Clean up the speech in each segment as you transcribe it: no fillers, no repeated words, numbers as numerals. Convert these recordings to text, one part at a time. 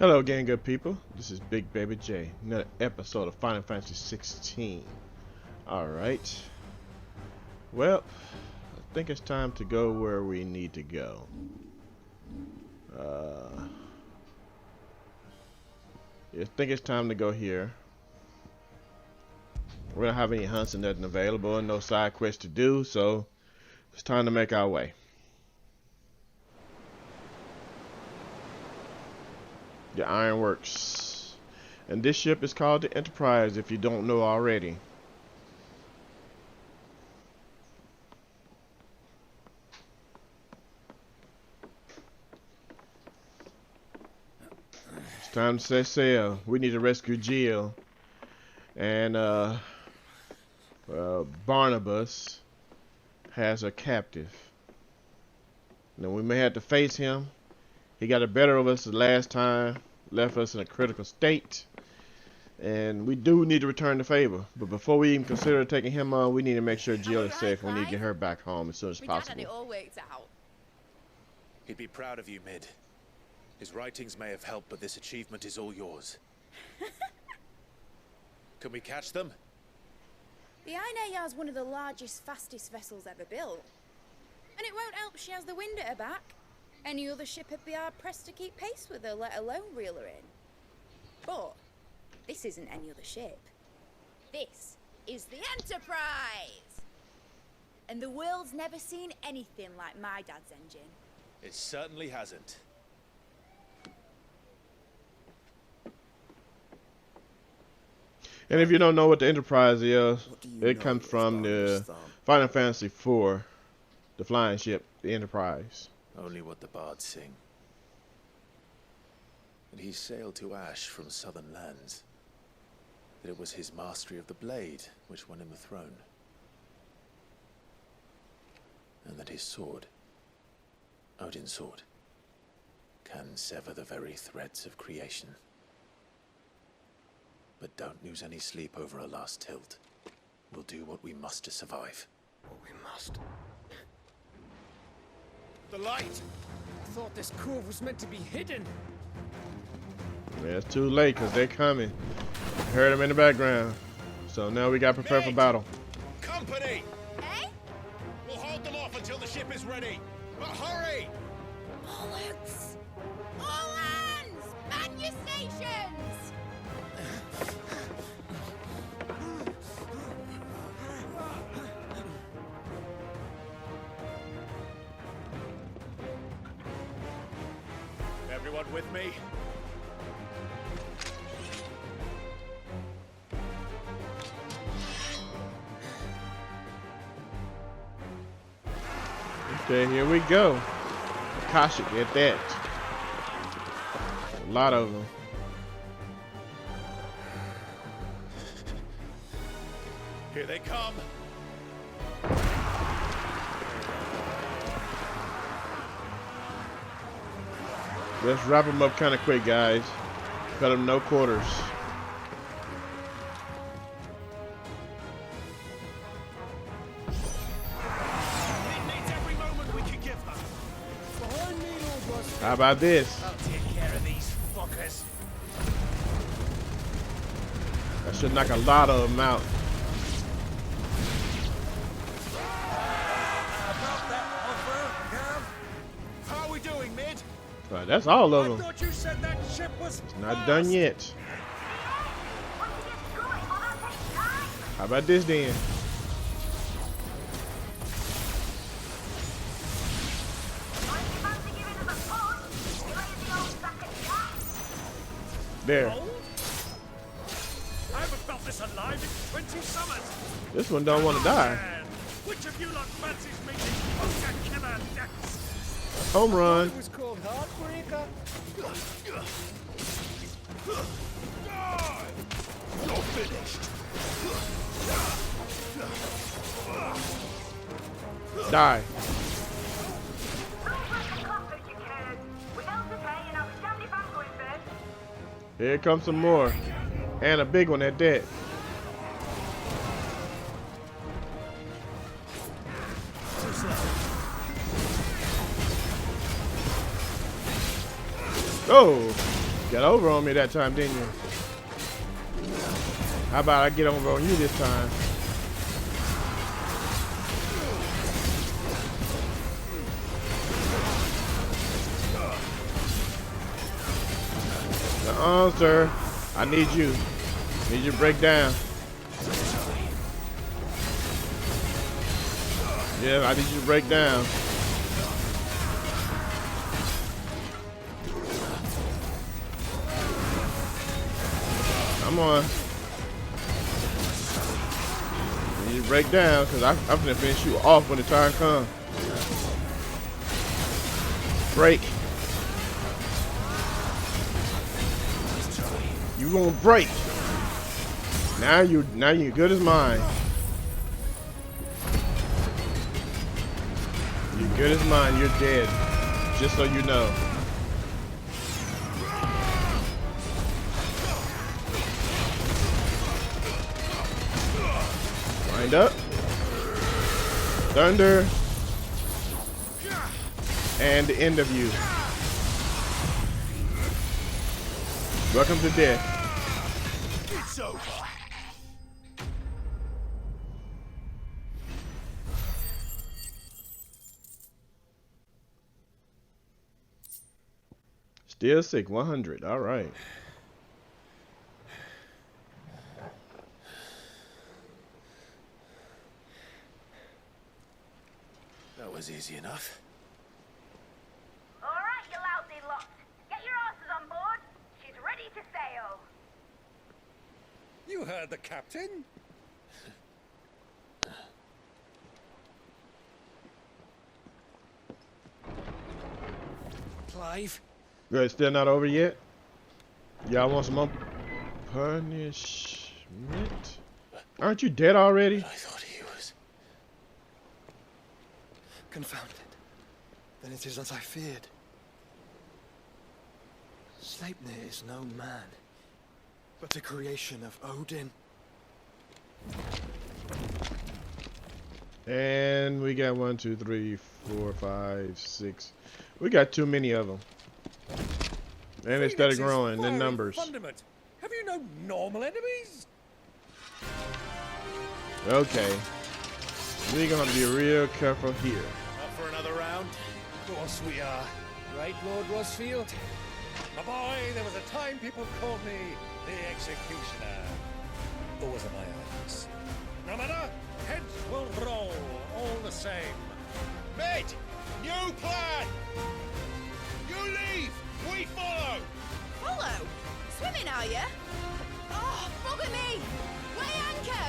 Hello again, good people. This is Big Baby J. Another episode of Final Fantasy 16. Alright. Well, I think it's time to go where we need to go. I think it's time to go here. We don't have any hunts and nothing available and no side quests to do, so it's time to make our way. The Ironworks. And this ship is called the Enterprise if you don't know already. It's time to set sail. We need to rescue Jill. And Barnabas has a captive. Now we may have to face him. He got the better of us the last time, left us in a critical state, and we do need to return the favor. But before we even consider taking him on, we need to make sure Jill is safe. We need to get her back home as soon as possible. It all worked out. He'd be proud of you, Mid. His writings may have helped, but this achievement is all yours. Can we catch them? The Aina is one of the largest, fastest vessels ever built. And it won't help she has the wind at her back. Any other ship would be hard-pressed to keep pace with her, let alone reel her in. But this isn't any other ship. This is the Enterprise! And the world's never seen anything like my dad's engine. It certainly hasn't. And if you don't know what the Enterprise is, it comes from the Final Fantasy IV, the flying ship, the Enterprise. Only what the bards sing. That he sailed to Ash from southern lands. That it was his mastery of the blade which won him the throne. And that his sword, Odin's sword, can sever the very threads of creation. But don't lose any sleep over a last tilt. We'll do what we must to survive. What we must. The light! I thought this cove was meant to be hidden. Yeah, it's too late because they're coming. Heard them in the background. So now we got to prepare for battle. Company! Eh? We'll hold them off until the ship is ready. But hurry! Bollocks! All hands! Man your stations! Everyone with me? Okay, here we go. Kasha, get that. A lot of them. Here they come. Let's wrap them up kind of quick, guys. Cut them no quarters. Every moment we can give them. Behind me, Lord Russ. How about this? I'll take care of these fuckers. That should knock a lot of them out. About that offer, Cav. How are we doing, Mid? Right, that's all of I them. thought you said that ship was Not done yet. How about this then? There. I haven't felt this alive in 20 summers. This one don't want to die. Man, which of you lot fancies meeting Oka Killer Dex? Home run. It was called Heartbreaker. You're finished. Die. Here comes some more. And a big one at that. Oh, Got over on me that time, didn't you? How about I get over on you this time? Sir. I need you. Need you to break down. Yeah, I need you to break down. Come on. I need you to break down because I'm gonna finish you off when the time comes. Break. You won't break. Now you're good as mine. You're good as mine. You're dead. Just so you know. Wind up. Thunder. And the end of you. Welcome to death. It's over. Still sick, 100. All right. That was easy enough. All right, you lousy lot. Get your asses on board. She's ready to sail. You heard the captain. Clive. Good, still not over yet? Y'all want some more punishment? Aren't you dead already? I thought he was. Confounded. Then it is as I feared. Sleipnir is no man, but a creation of Odin. And we got 1, 2, 3, 4, 5, 6. We got too many of them. And they started growing in numbers. Fundament. Have you no normal enemies? Okay. We're gonna be real careful here. Up for another round? Of course we are. Right, Lord Rosfield? My boy, there was a time people called me the Executioner. Those are my eyes. No matter, heads will roll all the same. Mate, new plan! You leave, we follow! Follow? Swimming, are you? Oh, bugger me! Weigh anchor!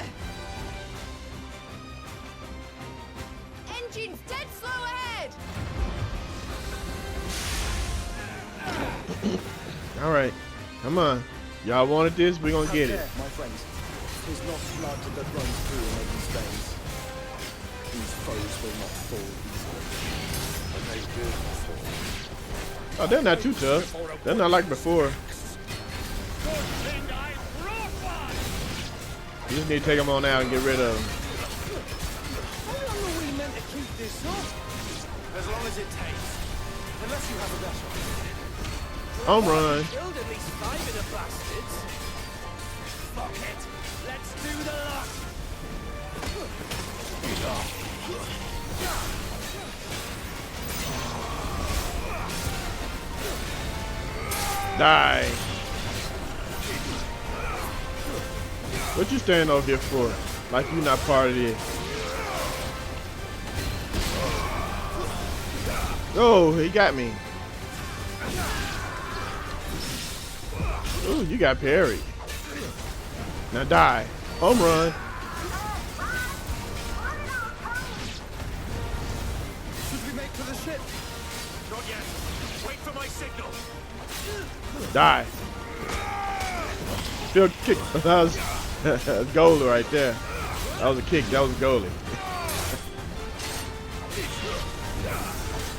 Engine's dead slow ahead! All right, come on. Y'all wanted this? We're gonna get it. My friends, is not blood that runs through in Odin's veins. These foes will not fall easily, but they will fall. Oh, they're not too tough. They're not like before. You just need to take them on out and get rid of them. How long are we meant to keep this up? As long as it takes. Unless you have a better. Home run. Killed at least 5 of the bastards. Fuck it. Let's do the lot. Die. What you standing over here for? Like you not part of this. Oh, he got me. Ooh, you got parried. Now die. Home run. Should we make for the ship? Not yet. Wait for my signal. Die. Still kick. That was goalie right there. That was a kick. That was a goalie.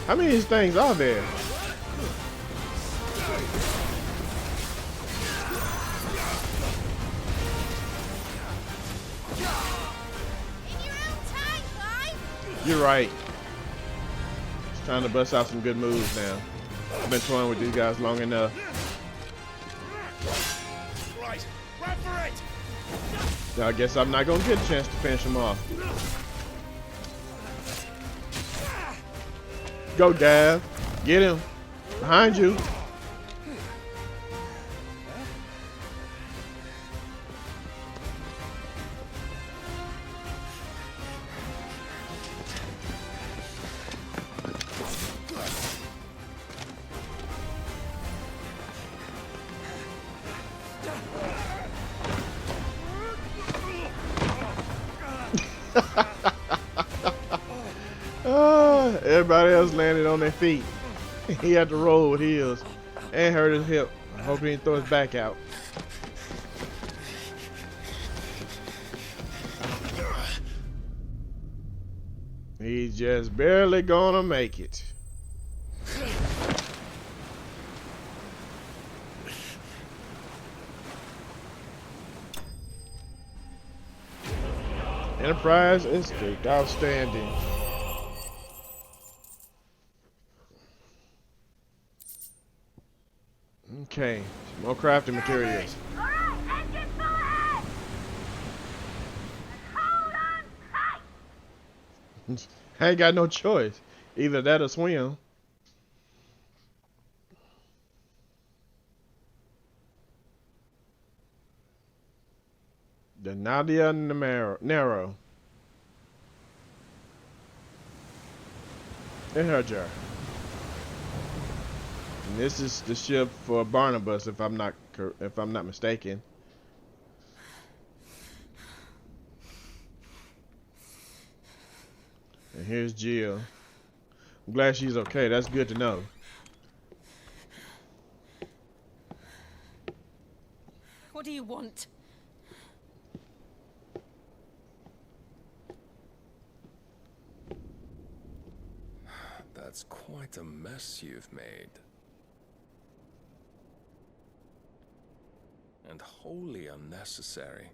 How many of these things are there? In your own time, Clive! You're right. It's time to bust out some good moves now. I've been toying with these guys long enough. Run for it! Now, I guess I'm not gonna get a chance to finish him off. Go, Dav. Get him. Behind you. Everybody else landed on their feet. He had to roll with heels and hurt his hip. I hope he didn't throw his back out. He's just barely gonna make it. Enterprise escaped. Outstanding. Okay, some more crafting materials. Alright, engine full ahead! And hold on tight! I ain't got no choice. Either that or swim. The Nadia Narrow. In her jar. And this is the ship for Barnabas, if I'm not mistaken. And here's Jill. I'm glad she's okay. That's good to know. What do you want? That's quite a mess you've made. And wholly unnecessary.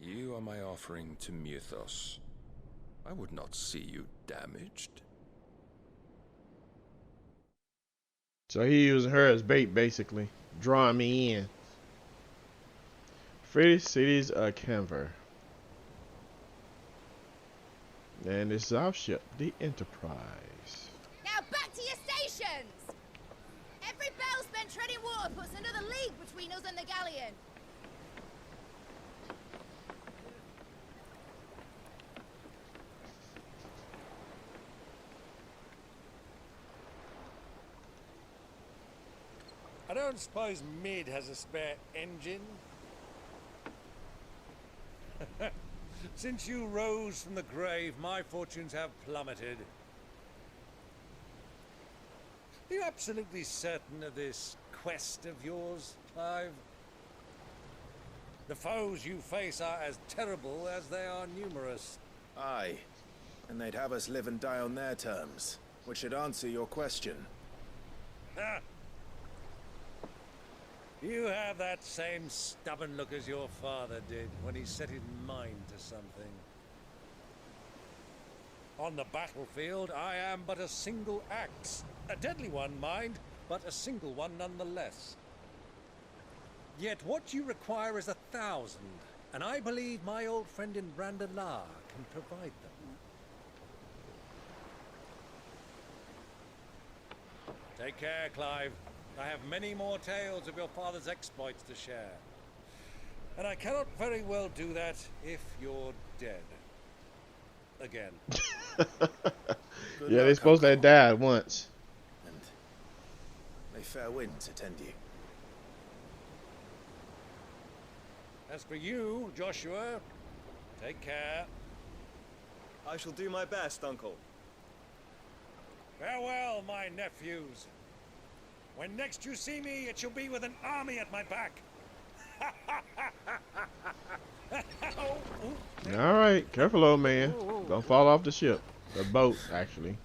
You are my offering to Mythos. I would not see you damaged. So he using her as bait, basically. Drawing me in. Free cities of Canver. And this is our ship, the Enterprise. Now back to your stations! Every bell spent treading water puts another league between us and the galleon. I don't suppose Mid has a spare engine? Since you rose from the grave, my fortunes have plummeted. Are you absolutely certain of this quest of yours, Clive? The foes you face are as terrible as they are numerous. Aye. And they'd have us live and die on their terms, which should answer your question. Ha! You have that same stubborn look as your father did when he set his mind to something. On the battlefield, I am but a single axe. A deadly one, mind, but a single one nonetheless. Yet what you require is 1,000, and I believe my old friend in Brandalar can provide them. Take care, Clive. I have many more tales of your father's exploits to share. And I cannot very well do that if you're dead. Again. Yeah, they're supposed to have died once. And may fair winds attend you. As for you, Joshua, take care. I shall do my best, Uncle. Farewell, my nephews. When next you see me, it shall be with an army at my back. All right, careful, old man. Don't fall off the ship. The boat, actually.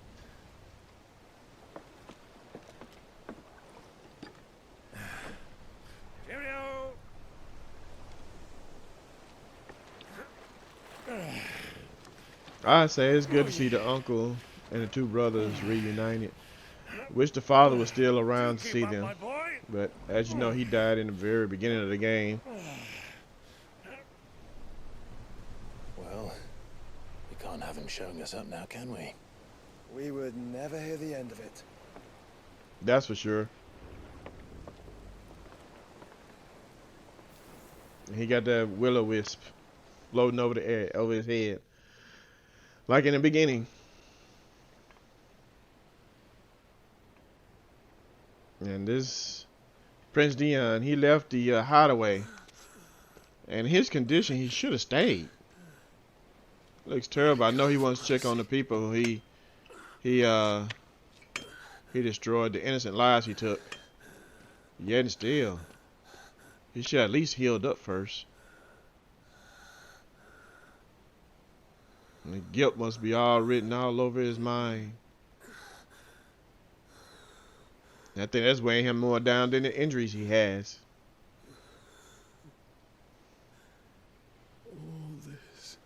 Cheerio. I say it's good to see the uncle and the two brothers reunited. Wish the father was still around to see Keep up, them. my boy. But as you know, he died in the very beginning of the game. Well, we can't have him showing us up now, can we? We would never hear the end of it. That's for sure. He got that will-o-wisp floating over the air, over his head, like in the beginning. And this Prince Dion, he left the hideaway, and his condition, he should have stayed. Looks terrible. I know he wants to check on the people who he destroyed, the innocent lives he took. Yet and still, he should at least healed up first. And the guilt must be all written all over his mind. I think that's weighing him more down than the injuries he has. All this.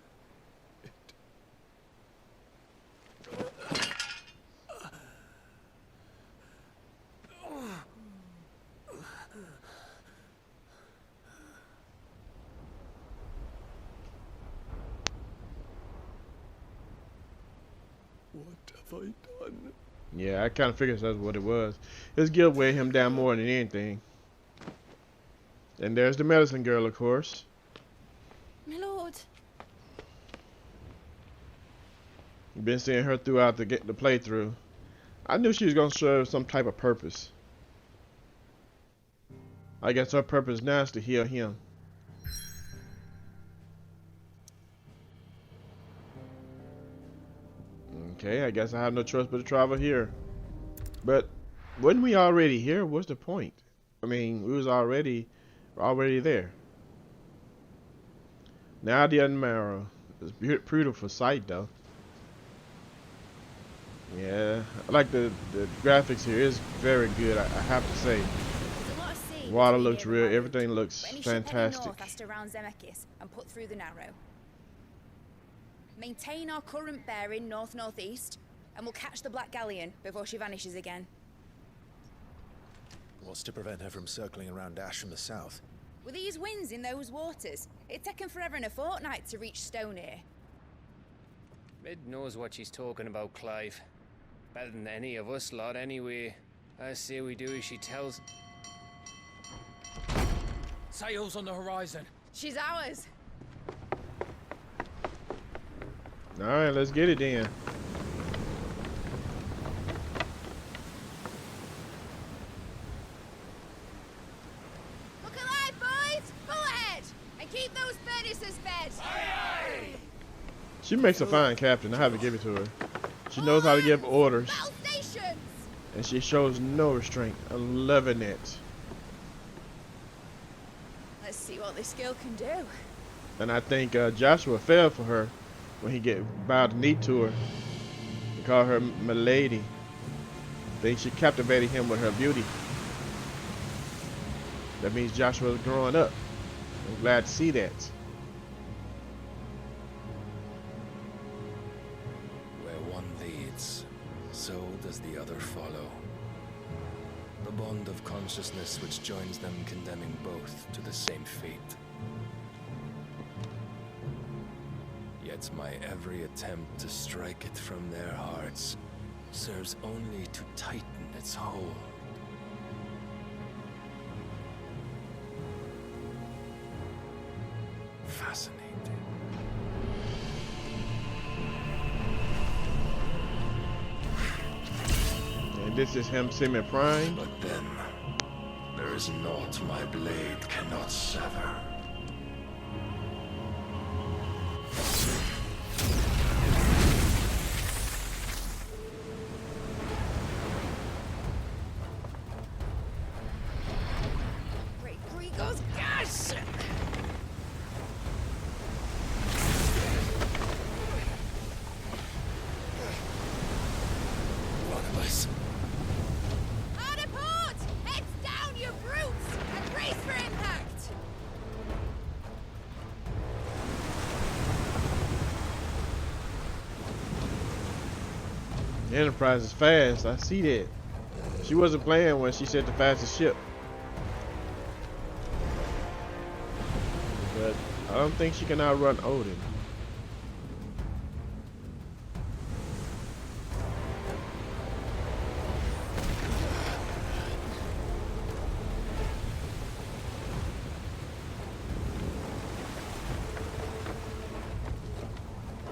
What have I done? Yeah, I kind of figured that's what it was. His guilt weighed him down more than anything. And there's the medicine girl, of course. My lord. You've been seeing her throughout the playthrough. I knew she was going to serve some type of purpose. I guess her purpose now is to heal him. Okay, I guess I have no choice but to travel here. But wasn't we already here? What's the point? I mean, we was already there. Now the Unmarrow. It's a beautiful sight, though. Yeah, I like the graphics here. Is very good. I have to say. Water looks real. Everything looks fantastic. North has to round Zemeckis and put through the Narrow. Maintain our current bearing north-northeast, and we'll catch the Black Galleon before she vanishes again. What's to prevent her from circling around Ash from the south? With these winds in those waters, it'd take him forever and a fortnight to reach Stonehenge. Mid knows what she's talking about, Clive. Better than any of us lot, anyway. I say we do as she tells. Sails on the horizon. She's ours. All right, let's get it then. Look alive, boys! Pull ahead! And keep those furnaces fed! Aye, aye. She makes a fine captain. I have to give it to her. She knows how to give orders. Battle stations! And she shows no restraint. I'm loving it. Let's see what this girl can do. And I think Joshua fell for her when he bowed the knee to her. He called her Milady. I think she captivated him with her beauty. That means Joshua is growing up. I'm glad to see that. Where one leads, so does the other follow. The bond of consciousness which joins them condemning both to the same fate. Yet my every attempt to strike it from their hearts serves only to tighten its hold. Fascinating. And this is him semi-prime. But then, there is naught my blade cannot sever. Great Gregor's gas! Barnabas. Hard a port! Heads down, you brutes! And brace for impact! The Enterprise is fast. I see that. She wasn't playing when she said the fastest ship. I don't think she can outrun Odin.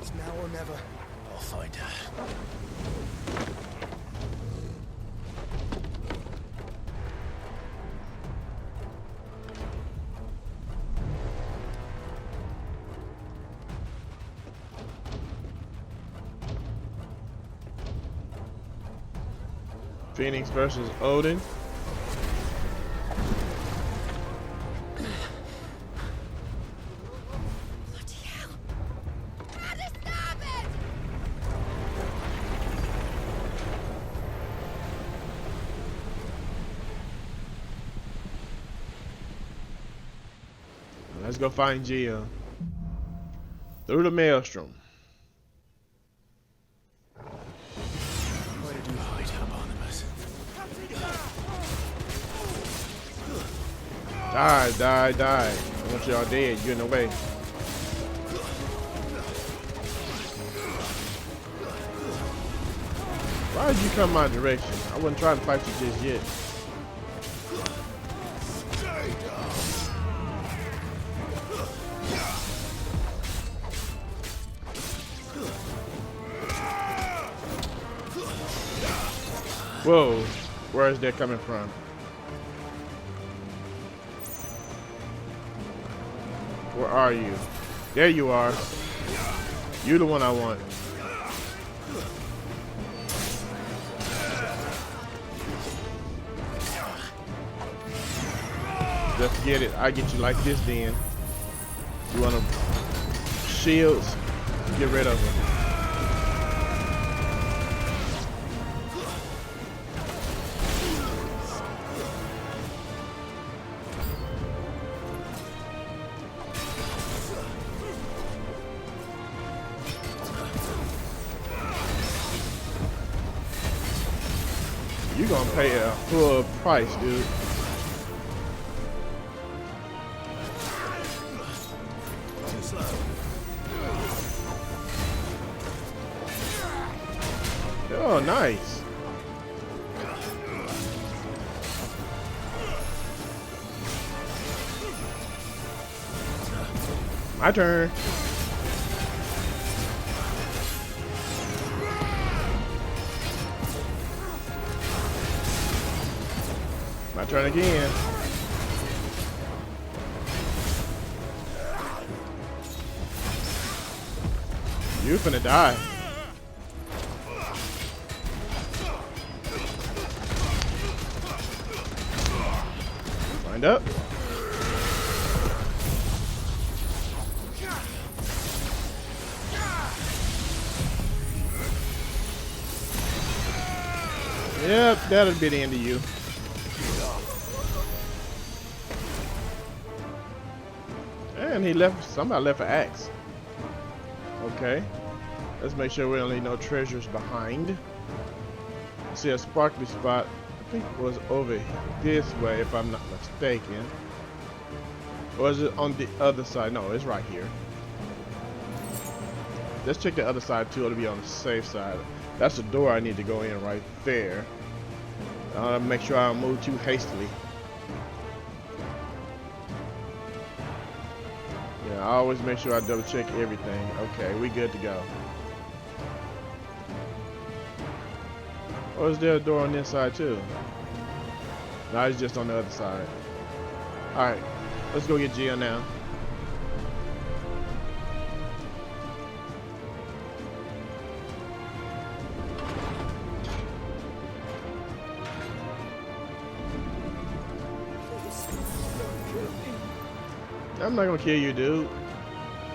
It's now or never. I'll find her. Phoenix versus Odin. Bloody hell. Gotta stop it! Let's go find Gia. Through the maelstrom. Where did you hide her, Barnabas? Die, die, die. I want y'all dead. You're in the way. Why did you come my direction? I wasn't trying to fight you just yet. Whoa, where is that coming from? Where are you? There you are. You're the one I want. Let's get it. I get you like this then. You want them shields? Get rid of them. You're gonna pay a full price, dude. Oh, nice. My turn. My turn again. You finna die. Wind up. Yep, that'll be the end of you. And he left, somebody left an axe. Okay. Let's make sure we don't leave no treasures behind. See a sparkly spot. I think it was over this way if I'm not mistaken. Or is it on the other side? No, it's right here. Let's check the other side too. It'll be on the safe side. That's the door I need to go in right there. Make sure I don't move too hastily. Yeah, I always make sure I double check everything. Okay, we good to go. Or is there a door on this side too? No, it's just on the other side. Alright, let's go get Gia now. I'm not gonna kill you, dude.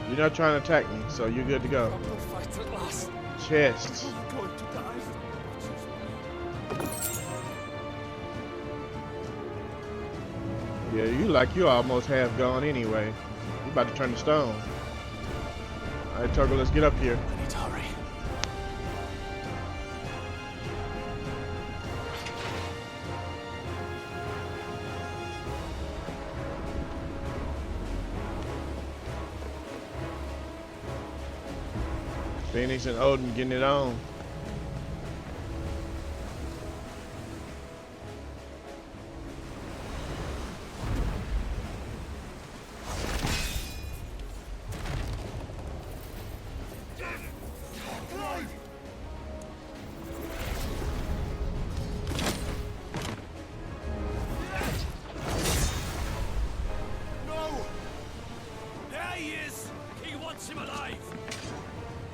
You're not trying to attack me, so you're good to go. Fight at last. Chest. I'm going to die. Yeah, you almost half gone anyway. You about to turn to stone. Alright, Turgle, let's get up here. I need to hurry. Phoenix and Odin getting it on.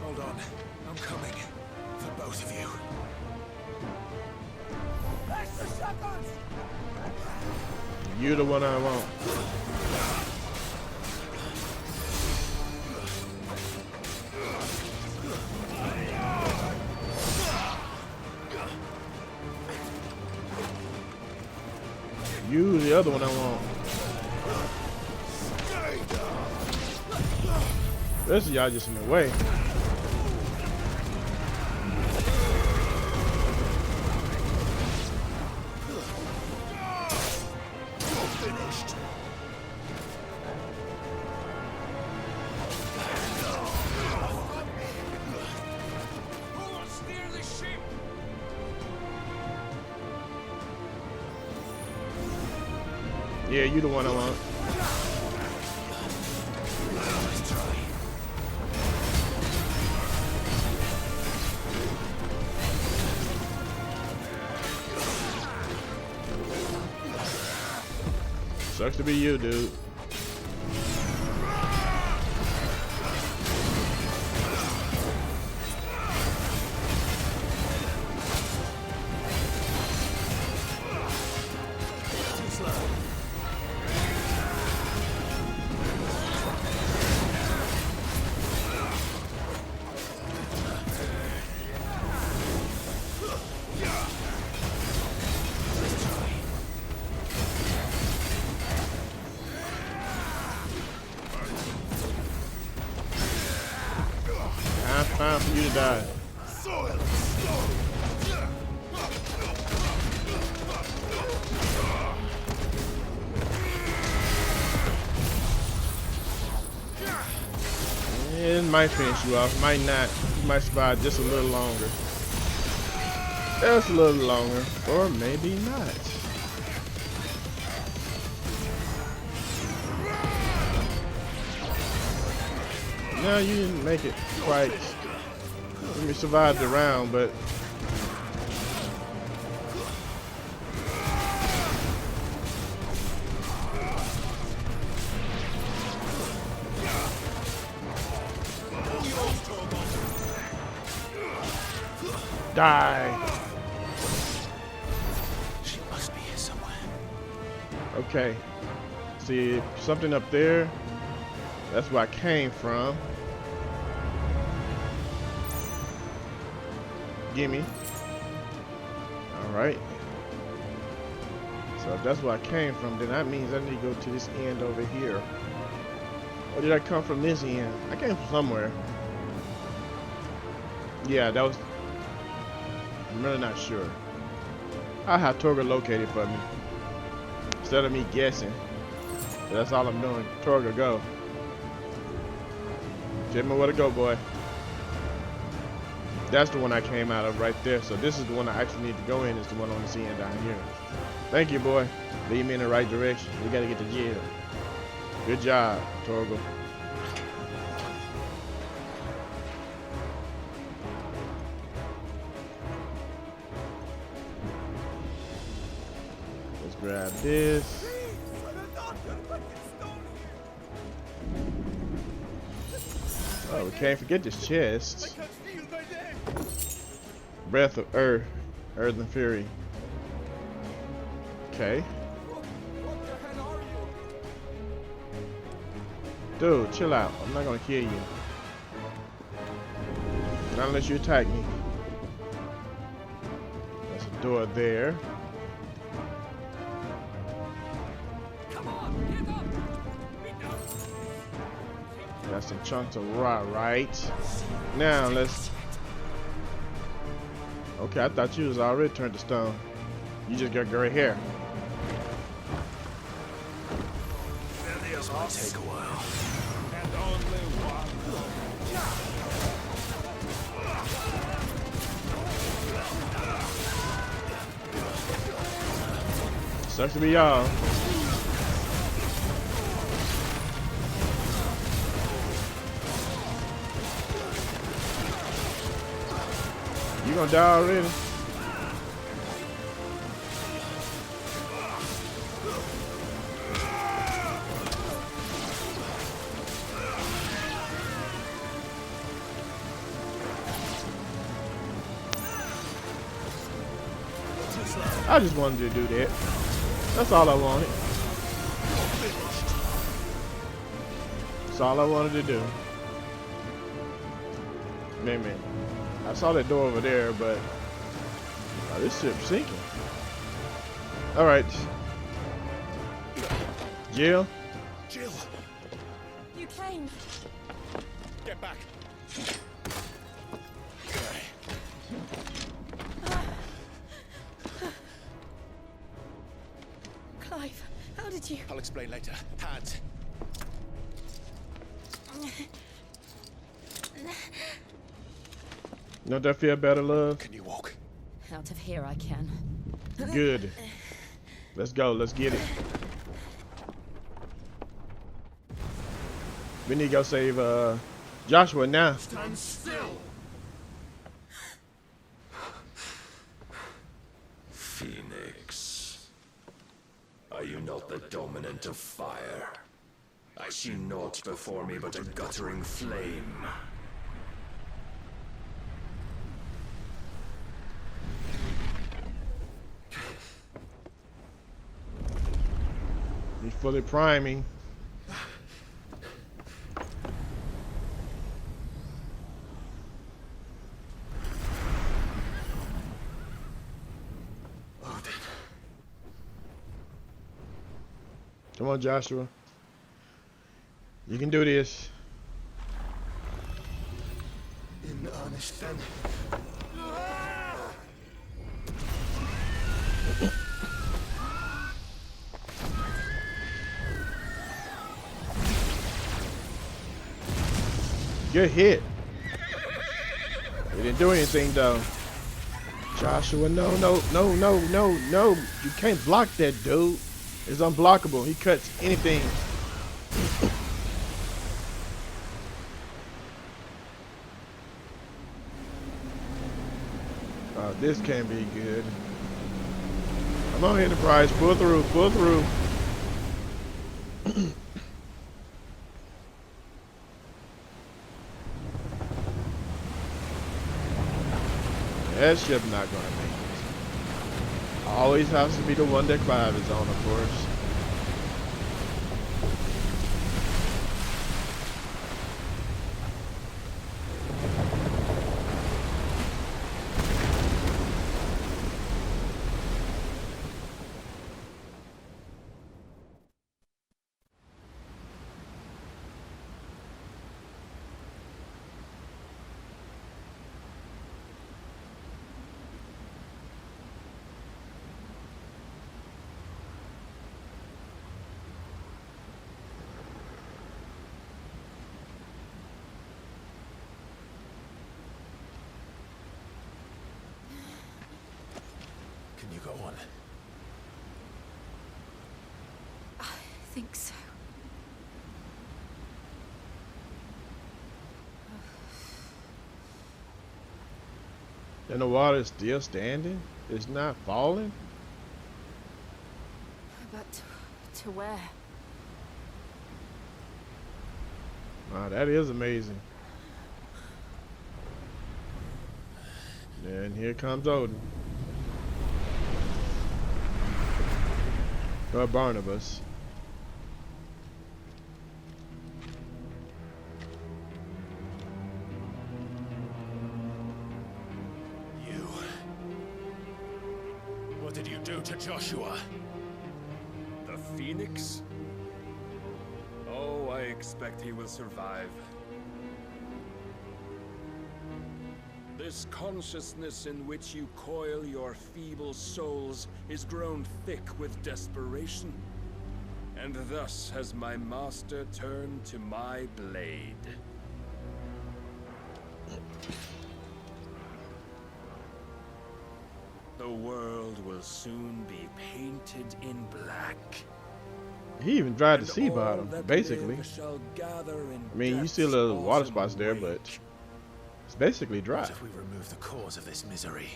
Hold on. I'm coming. For both of you. You the one I want. You the other one I want. The rest of y'all just in the way. Yeah, you the one I want. Sucks to be you, dude. Time for you to die. It might finish you off, might not. You might survive just a little longer. Just a little longer, or maybe not. No, you didn't make it quite. You survived the round, but die. She must be here somewhere. Okay. See something up there? That's where I came from. Gimme. Alright. So if that's where I came from, then that means I need to go to this end over here. Or did I come from this end? I came from somewhere. Yeah, that was... I'm really not sure. I'll have Torga located for me. Instead of me guessing. But that's all I'm doing. Torga, go. Tell me where to go, boy. That's the one I came out of right there. So this is the one I actually need to go in. Is the one on the end down here. Thank you, boy. Lead me in the right direction. We gotta get to jail. Good job, Torgal. Let's grab this. Oh, we can't forget this chest. Breath of Earth, Earth and Fury. Okay. Dude, chill out. I'm not gonna kill you. Not unless you attack me. There's a door there. Got some chunks of rock, right? Now let's... Okay, I thought you was already turned to stone. You just got gray hair. This might take a while. Sucks to be y'all. You gonna die already? I just wanted to do that. That's all I wanted. That's all I wanted to do. Man. I saw that door over there, but this ship's sinking. All right. Jill? Jill! You came. Get back! Clive, how did you... I'll explain later. Hands. Don't that feel better, love? Can you walk? Out of here I can. Good. Let's go. Let's get it. We need to go save Joshua now. Stand still! Phoenix, are you not the dominant of fire? I see naught before me but a guttering flame. He's fully priming. Come on, Joshua. You can do this. In earnest then. Good hit. He didn't do anything though. Joshua, no. You can't block that dude. It's unblockable. He cuts anything. This can't be good. Come on, Enterprise. Pull through. Pull through. That ship not gonna make it. Always has to be the one that Clive is on, of course. Can you go on? I think so. And the water is still standing? It's not falling? But to where? Wow, that is amazing. And here comes Odin. Or Barnabas. You... What did you do to Joshua? The Phoenix? Oh, I expect he will survive. This consciousness in which you coil your feeble souls is grown thick with desperation. And thus has my master turned to my blade. The world will soon be painted in black. He even dried the And sea all bottom, that basically. live shall gather in I mean, you see death's little water autumn spots there, wake. but it's basically dry. What if we remove the cause of this misery?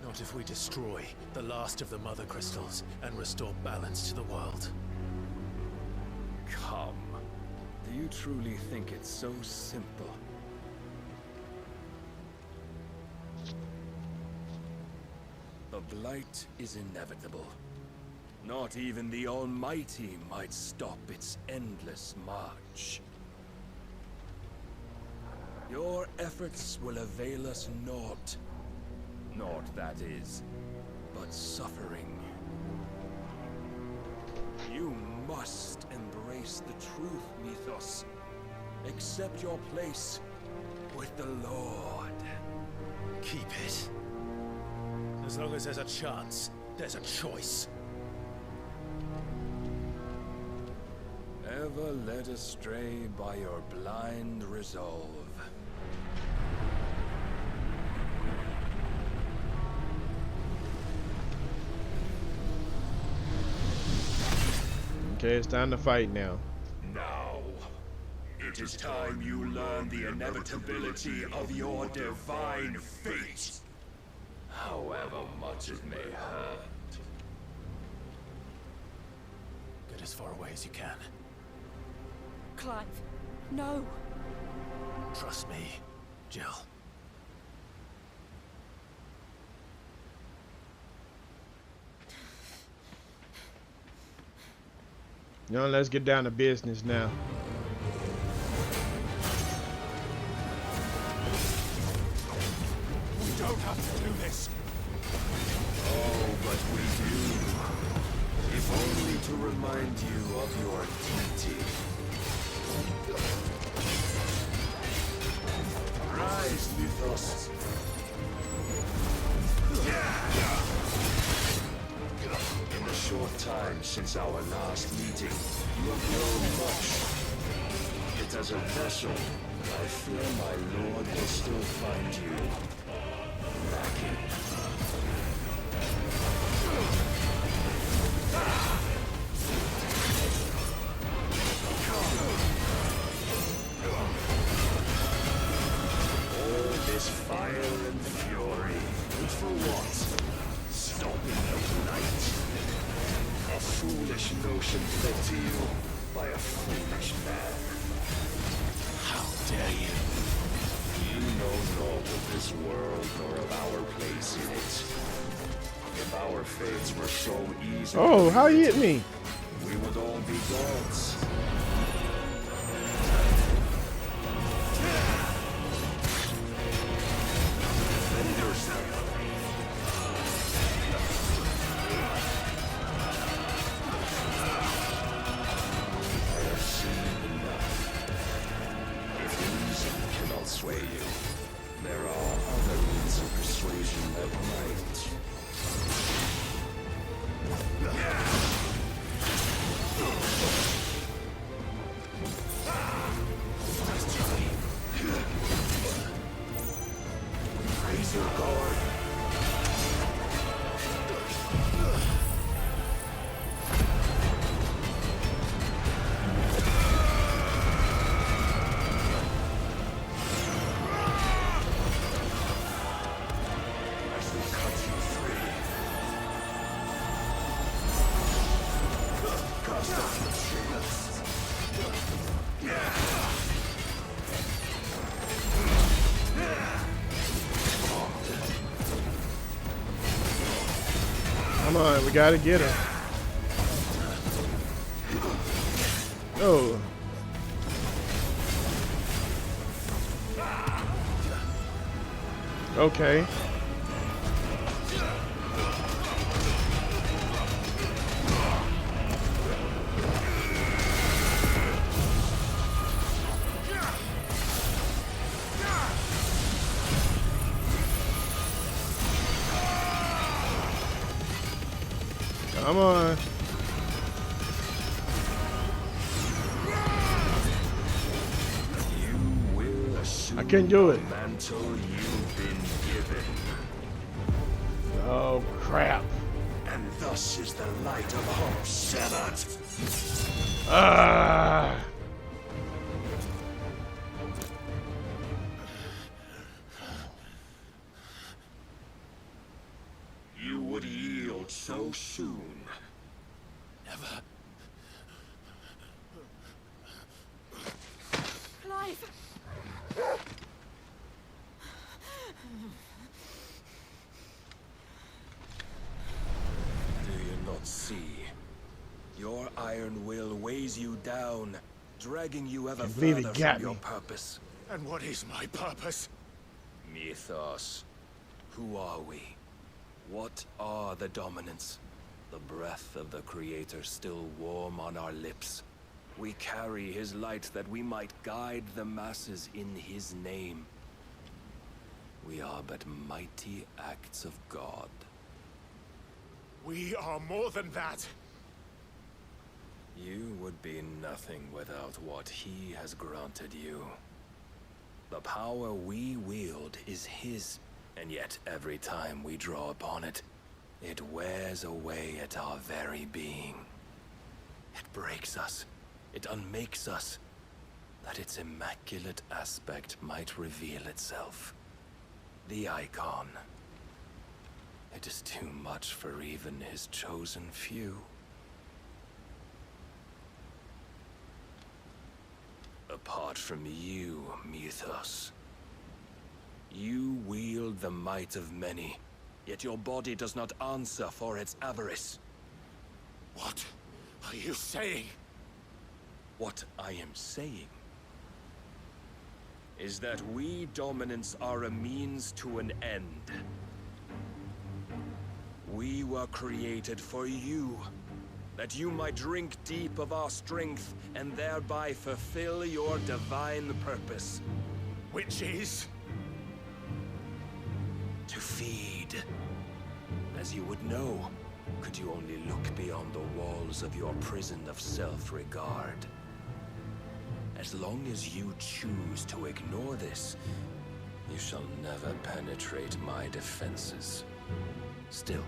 Not if we destroy the last of the mother crystals and restore balance to the world. Come. Do you truly think it's so simple? The blight is inevitable. Not even the Almighty might stop its endless march. Your efforts will avail us naught. Naught, that is, but suffering. You must embrace the truth, Mythos. Accept your place with the Lord. Keep it. As long as there's a chance, there's a choice. Ever led astray by your blind resolve. Okay, it's time to fight now. Now, it is time you learn the inevitability of your divine fate. However much it may hurt. Get as far away as you can. Clive, no. Trust me, Jill. Now let's get down to business now. We don't have to do this. Oh, but we do. If only to remind you of your duty. Rise, Mythos. In the short time since our last meeting, you have grown much. Yet as a vessel, I fear my lord will still find you lacking. All this fire and fury, and for what? Stopping the light? A foolish notion fed to you by a foolish man. How dare you? You know naught of this world nor of our place in it. If our fates were so easy, Oh, how he hit me? we would all be gods. Defend yourself. I have seen enough. If reason cannot sway you, there are other means of persuasion that might. Raise your guard. I shall cut you free. Cast off your shields. Come on, we gotta get him. Oh. Okay. Come on. You will assume I can't do it. the mantle you've been given. Oh, crap. And thus is the light of hope severed. Ah! You would yield so soon. Never. Clive! Do you not see? Your iron will weighs you down, dragging you ever further from your purpose. And what is my purpose? Mythos. Who are we? What are the dominants? The breath of the Creator still warm on our lips. We carry his light that we might guide the masses in his name. We are but mighty acts of God. We are more than that. You would be nothing without what he has granted you. The power we wield is his, and yet every time we draw upon it, it wears away at our very being. It breaks us. It unmakes us, that its immaculate aspect might reveal itself. The icon. It is too much for even his chosen few. Apart from you, Mythos, you wield the might of many, yet your body does not answer for its avarice. What are you saying? What I am saying is that we dominants are a means to an end. We were created for you, that you might drink deep of our strength and thereby fulfill your divine purpose. Which is? To feed. As you would know, could you only look beyond the walls of your prison of self-regard. As long as you choose to ignore this, you shall never penetrate my defenses. Still,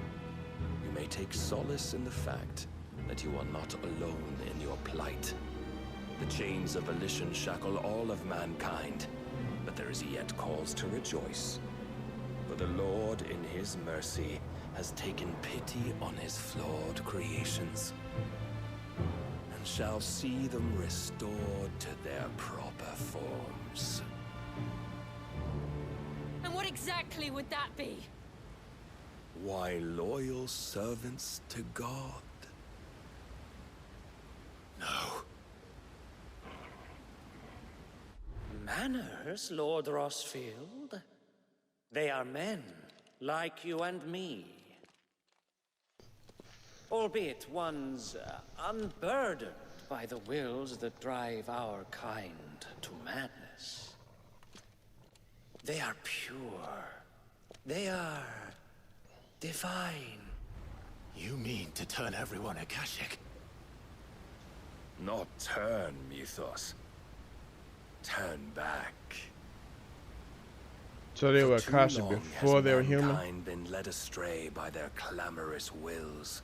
you may take solace in the fact that you are not alone in your plight. The chains of volition shackle all of mankind, but there is yet cause to rejoice. For the Lord, in his mercy, has taken pity on his flawed creations, and shall see them restored to their proper forms. And what exactly would that be? Why, loyal servants to God. No. Manners, Lord Rossfield? They are men, like you and me. Albeit ones unburdened by the wills that drive our kind to madness. They are pure. They are divine. You mean to turn everyone Akashic? Not turn, Mythos. Turn back. So they were For too Akashic long before has they were human? mankind been led astray by their clamorous wills.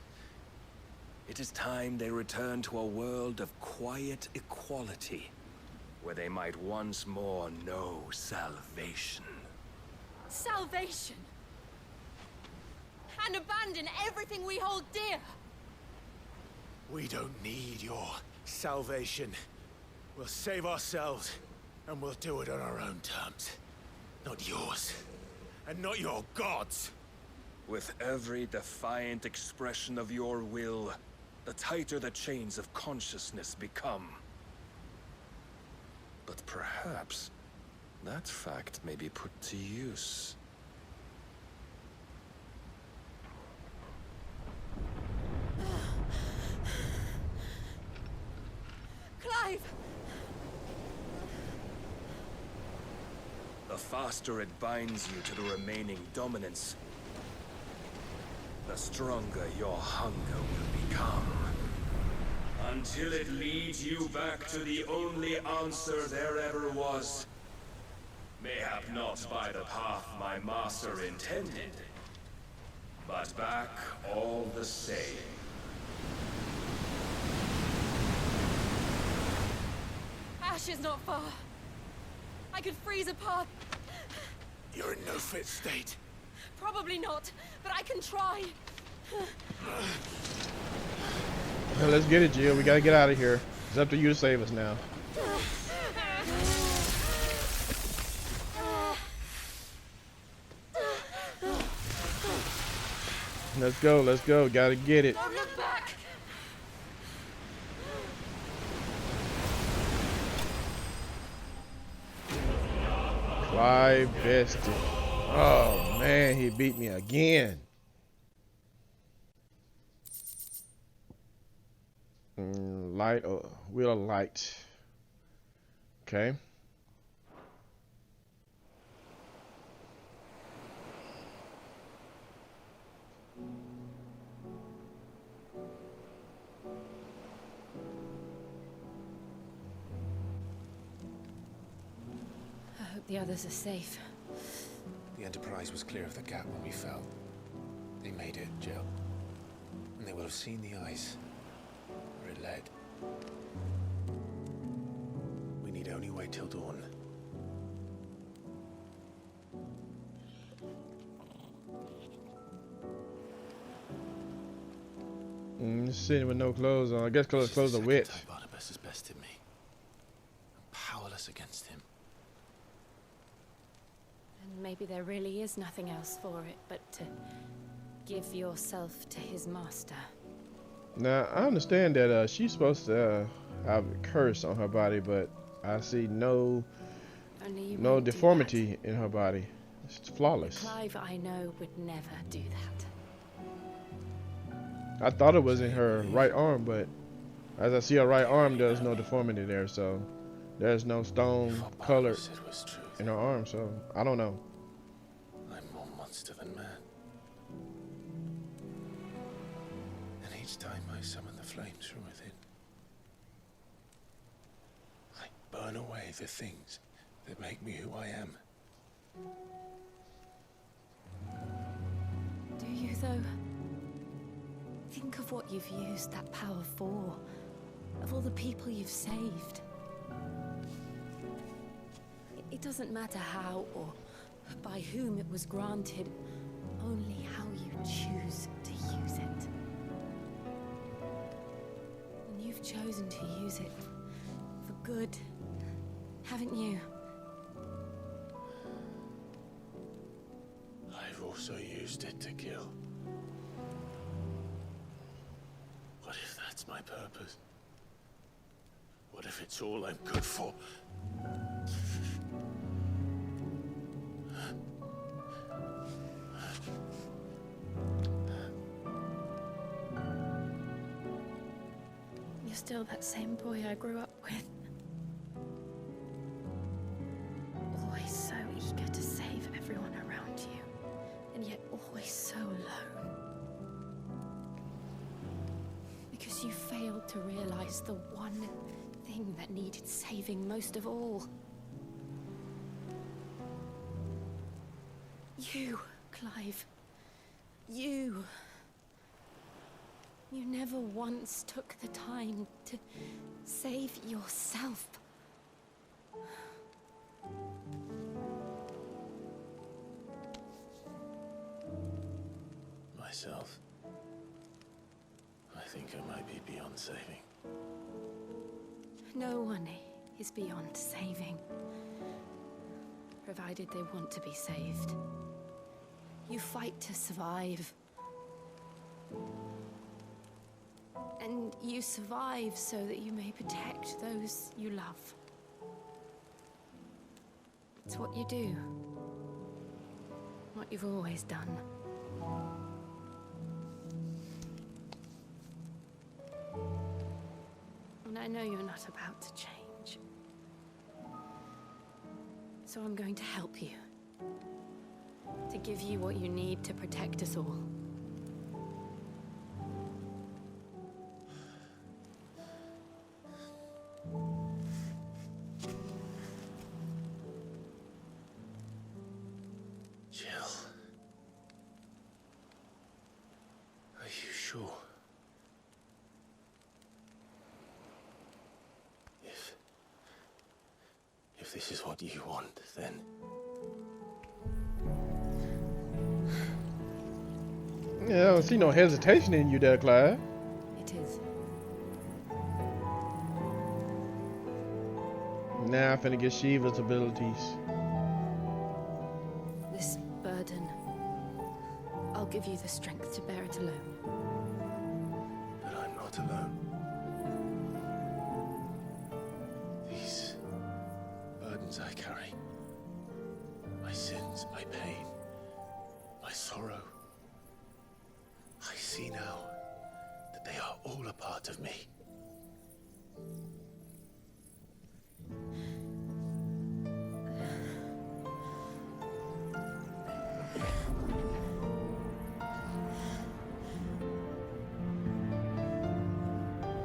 It is time they return to a world of quiet equality, where they might once more know salvation. Salvation! And abandon everything we hold dear! We don't need your salvation. We'll save ourselves, and we'll do it on our own terms. Not yours, and not your gods. With every defiant expression of your will, the tighter the chains of consciousness become. But perhaps that fact may be put to use. Clive! The faster it binds you to the remaining dominance, the stronger your hunger will become. Until it leads you back to the only answer there ever was. Mayhap not by the path my master intended, but back all the same. Ash is not far. I could freeze a path. You're in no fit state. Probably not, but I can try. Well, let's get it, Jill. We gotta get out of here. It's up to you to save us now. Let's go, let's go. Gotta get it. Don't look back. Clive bested. Oh man, he beat me again. Light, wheel of light. Okay. I hope the others are safe. The Enterprise was clear of the gap when we fell. They made it, Jill. And they will have seen the ice where it led. We need only wait till dawn. Sitting with no clothes on. I guess clothes are wet. Barnabas has bested me. I'm powerless against him. And maybe there really is nothing else for it but to give yourself to his master. Now, I understand that she's supposed to have a curse on her body, but I see no deformity in her body. It's flawless. Clive, I know, would never do that. I thought it was in her right arm, but as I see her right arm, there's no deformity there, so there's no stone color in her arm, so I don't know. I'm more monster than man. And each time I summon the flames from within, I burn away the things that make me who I am. Do you, though? Think of what you've used that power for, of all the people you've saved. It doesn't matter how or by whom it was granted, only how you choose to use it. And you've chosen to use it for good, haven't you? I've also used it to kill. What if that's my purpose? What if it's all I'm good for? You're still that same boy I grew up with. Always so eager to save everyone around you, and yet always so alone. Because you failed to realize the one thing that needed saving most of all. You, Clive. You. You never once took the time to save yourself. Myself? I think I might be beyond saving. No one is beyond saving, provided they want to be saved. You fight to survive. And you survive so that you may protect those you love. It's what you do. What you've always done. And I know you're not about to change. So I'm going to help you. To give you what you need to protect us all. This is what you want, then? Yeah, I don't see no hesitation in you there, Clive. It is. Now I'm finna get Shiva's abilities. This burden, I'll give you the strength to bear it alone. But I'm not alone. These burdens I carry, my sins, my pain, my sorrow, I see now that they are all a part of me.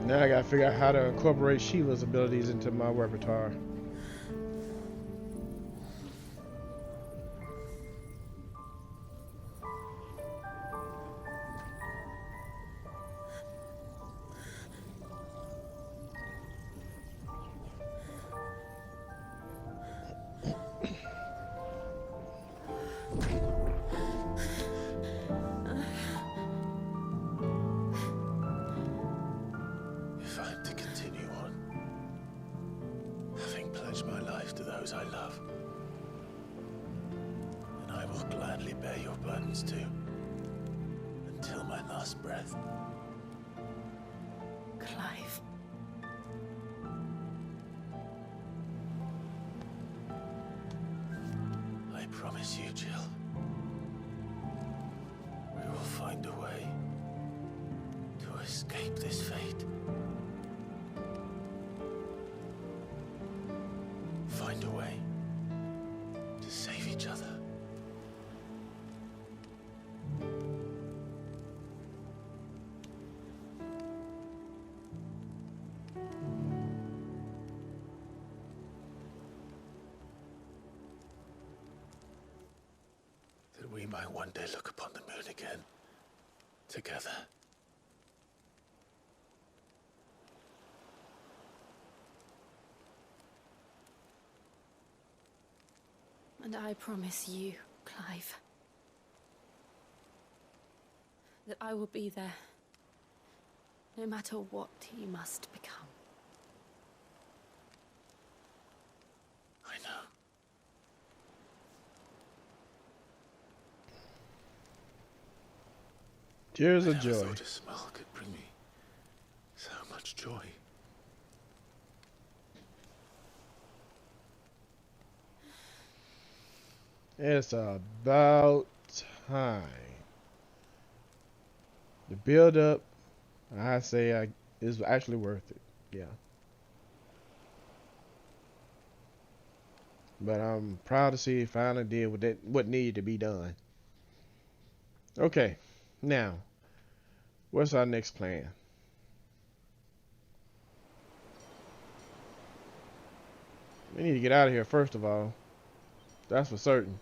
Now I gotta figure out how to incorporate Shiva's abilities into my repertoire. If I'm to continue on, having pledged my life to those I love, then I will gladly bear your burdens too, until my last breath. Clive. I promise you, Jill, we will find a way to escape this fate. Find a way to save each other. That we might one day look upon the moon again, together. And I promise you, Clive, that I will be there, no matter what you must become. I know. Tears of I never joy. thought a smile could bring me so much joy. It's about time. The build up, I say, is actually worth it. Yeah. But I'm proud to see it finally did what needed to be done. Okay, now, what's our next plan? We need to get out of here first of all. That's for certain.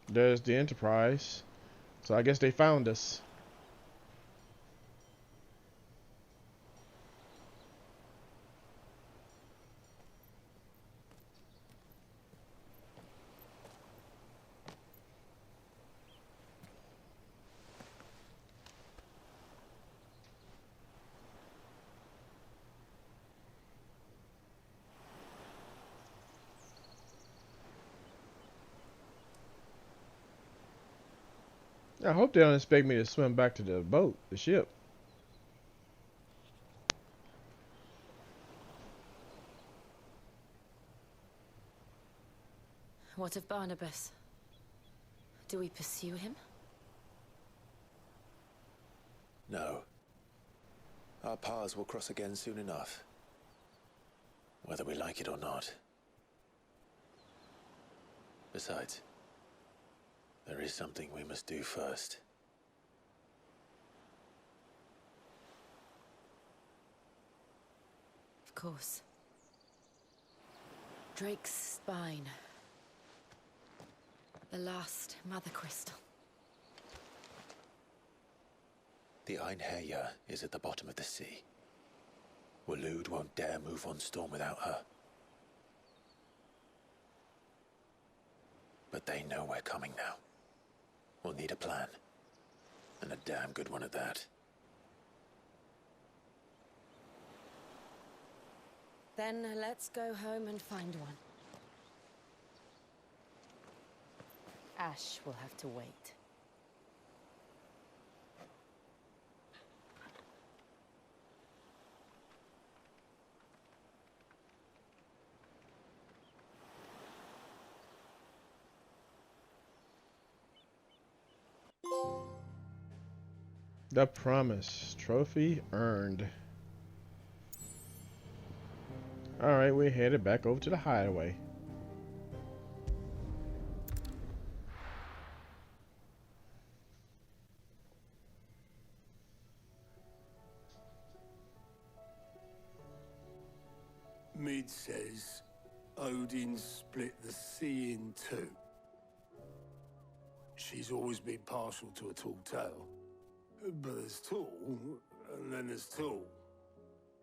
There's the Enterprise. So I guess they found us. I hope they don't expect me to swim back to the boat, the ship. What of Barnabas? Do we pursue him? No. Our paths will cross again soon enough. Whether we like it or not. Besides, there is something we must do first. Of course. Drake's spine. The last mother crystal. The Einherjar is at the bottom of the sea. Waloed won't dare move on Storm without her. But they know we're coming now. We'll need a plan. And a damn good one at that. Then let's go home and find one. Ash will have to wait. The Promise. Trophy earned. Alright, we're headed back over to the hideaway. Mid says Odin split the sea in two. She's always been partial to a tall tale. But there's tall, and then there's tall.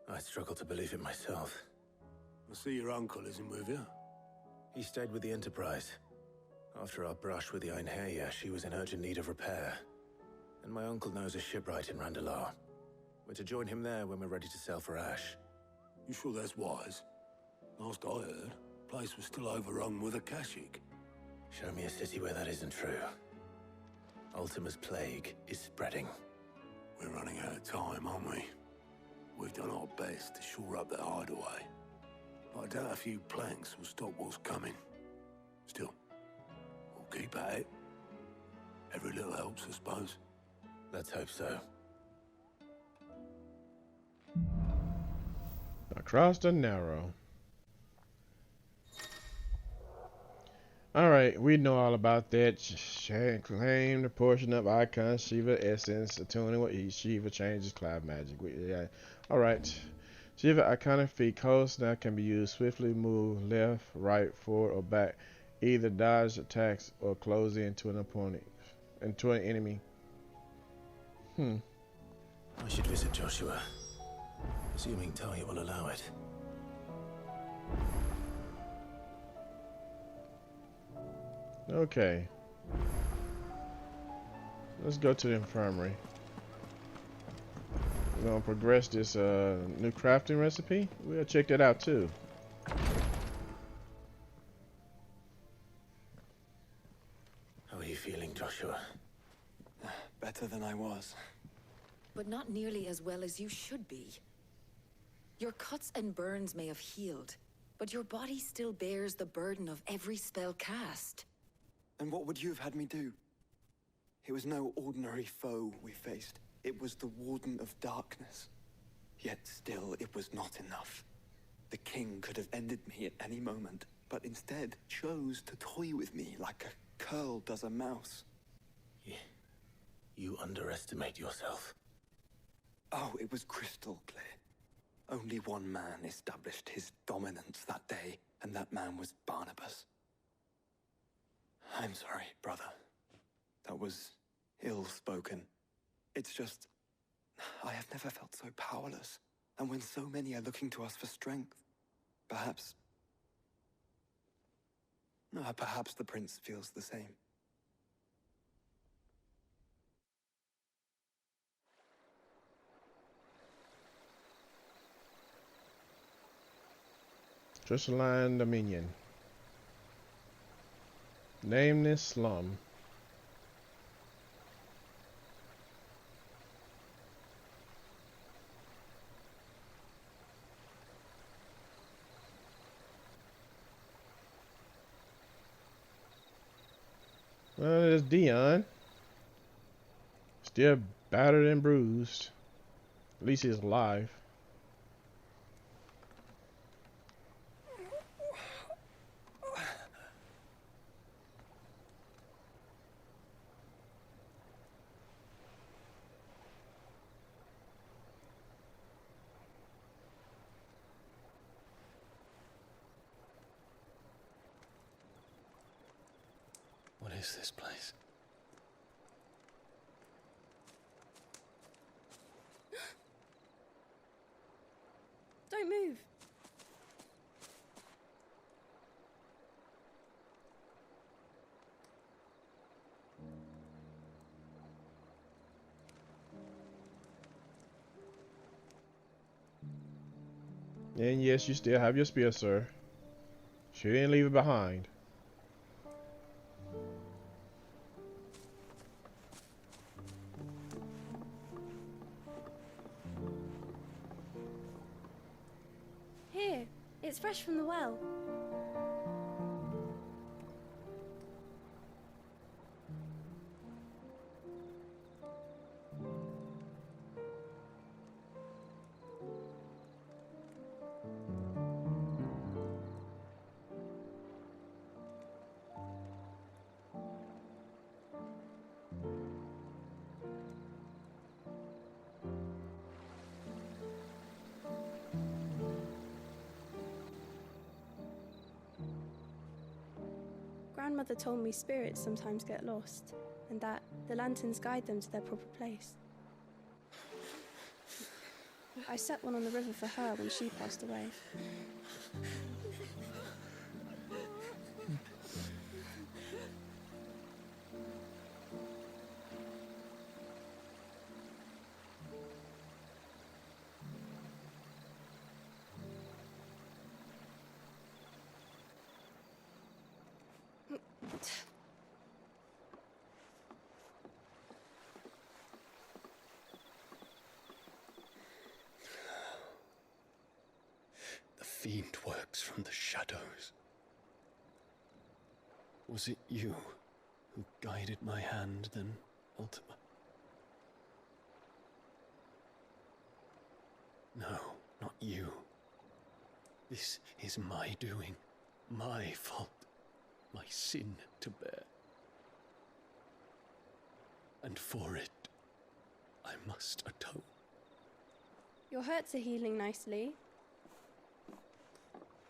I struggle to believe it myself. I see your uncle isn't with you. He stayed with the Enterprise. After our brush with the Einherjar, she was in urgent need of repair. And my uncle knows a shipwright in Randalar. We're to join him there when we're ready to sail for Ash. You sure that's wise? Last I heard, the place was still overrun with a Kashyyyk. Show me a city where that isn't true. Ultima's plague is spreading. We're running out of time, aren't we? We've done our best to shore up that hideaway. But I doubt a few planks will stop what's coming. Still, we'll keep at it. Every little helps, I suppose. Let's hope so. Across the Narrow. Alright, we know all about that. Claim the portion of Icon Shiva essence, attuning with Shiva changes cloud magic. Yeah. Alright. Shiva iconic feat coast now can be used swiftly move left, right, forward, or back. Either dodge attacks or close into an opponent. Into an enemy. I should visit Joshua. Assuming Talia will allow it. Okay. Let's go to the infirmary. We're gonna progress this new crafting recipe. We'll check that out too. How are you feeling, Joshua? Better than I was. But not nearly as well as you should be. Your cuts and burns may have healed, but your body still bears the burden of every spell cast. And what would you have had me do? It was no ordinary foe we faced. It was the Warden of Darkness. Yet still, it was not enough. The king could have ended me at any moment, but instead chose to toy with me like a curl does a mouse. You underestimate yourself. Oh, it was crystal clear. Only one man established his dominance that day, and that man was Barnabas. I'm sorry, brother. That was ill-spoken. It's just, I have never felt so powerless. And when so many are looking to us for strength, perhaps the prince feels the same. Trishline Dominion. Nameless slum. Well, there's Dion. Still battered and bruised. At least he's alive. What is this place? Don't move. And yes, you still have your spear, sir. She didn't leave it behind. Here, it's fresh from the well. Grandmother told me spirits sometimes get lost, and that the lanterns guide them to their proper place. I set one on the river for her when she passed away. The fiend works from the shadows. Was it you who guided my hand then, Ultima? No, not you. This is my doing, my fault, my sin to bear. And for it, I must atone. Your hurts are healing nicely.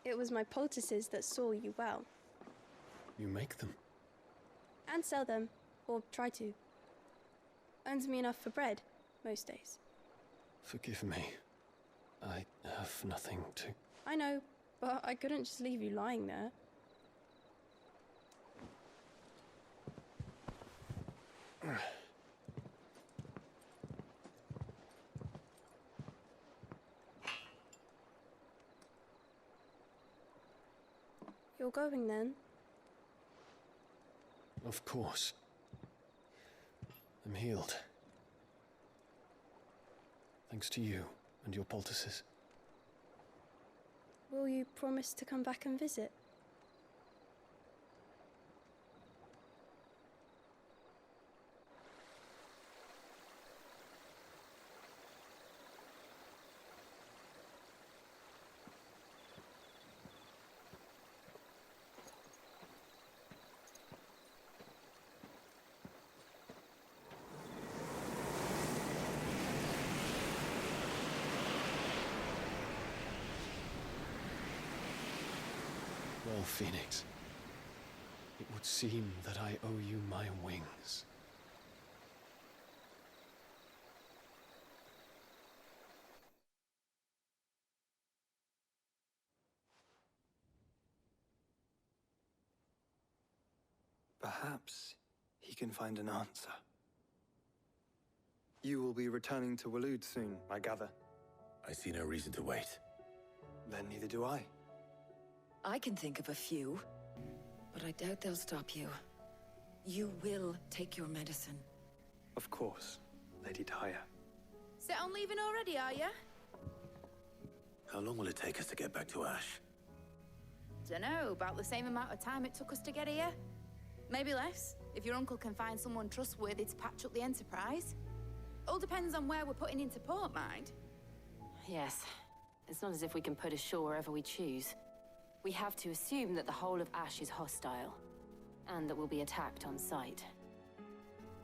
It was my poultices that saw you well. You make them? And sell them, or try to. Earns me enough for bread, most days. Forgive me. I have nothing to... I know, but I couldn't just leave you lying there. You're going then? Of course. I'm healed. Thanks to you and your poultices. Will you promise to come back and visit? Well, Phoenix, it would seem that I owe you my wings. Perhaps he can find an answer. You will be returning to Waloed soon, I gather. I see no reason to wait. Then neither do I. I can think of a few, but I doubt they'll stop you. You will take your medicine. Of course, Lady Daya. Set on leaving already, are ya? How long will it take us to get back to Ash? Dunno, about the same amount of time it took us to get here. Maybe less, if your uncle can find someone trustworthy to patch up the Enterprise. All depends on where we're putting into port, mind. Yes. It's not as if we can put ashore wherever we choose. We have to assume that the whole of Ash is hostile, and that we'll be attacked on sight.